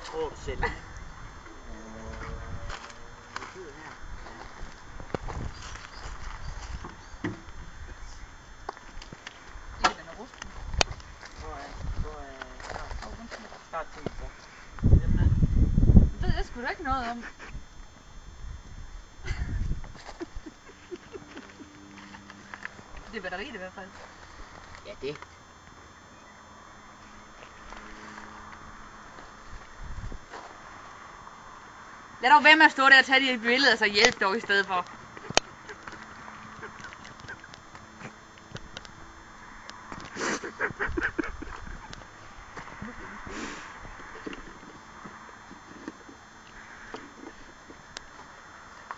Hvad tror du selv? Starttiden så. Det ved jeg sgu da ikke noget om. Det er batteriet i hvert fald. Ja, det. Lad dog være med at stå der og tage de billeder, så hjælp dog i stedet for.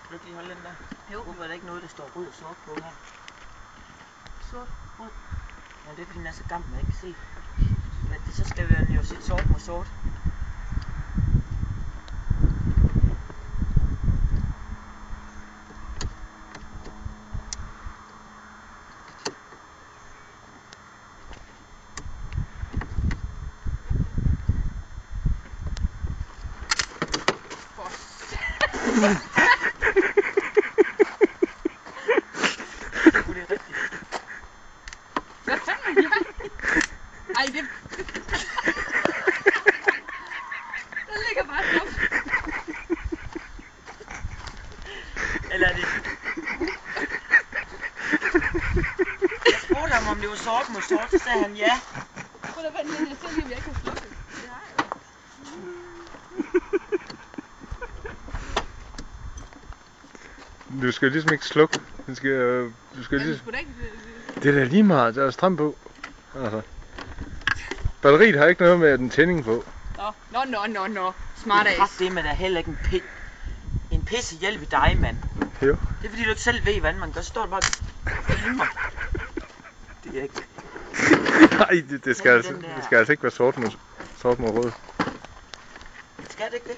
Kan du ikke lige holde den der? Jo. Hvorfor er der ikke noget, der står rød og sort på her? Sort, rød. Ja, det er fordi den er så gammel, man ikke kan se. Men det, så skal den jo se sort mod sort. Det er rigtigt. Hvad fanden er jeg? Ej, det... Der ligger bare et luft. Eller er det... Jeg spurgte ham, om det var sort mod sort, så sagde han ja. Prøv at vente, jeg ser lige, om jeg ikke har slukket. Det har jeg. Du skal ligesom ikke slukke. Du skal ligesom... Sgu da ikke... Det er da lige meget, der er strøm på. Altså. Batteriet har ikke noget med en tænding på. Nå. Smart ass. Det er med da heller ikke en pisse hjælp i dig, mand. Jo. Det er fordi, du ikke selv ved, hvordan man gør. Så står det bare... Det er ikke... Nej, det skal altså ikke være sort mod rød. Skal det ikke det?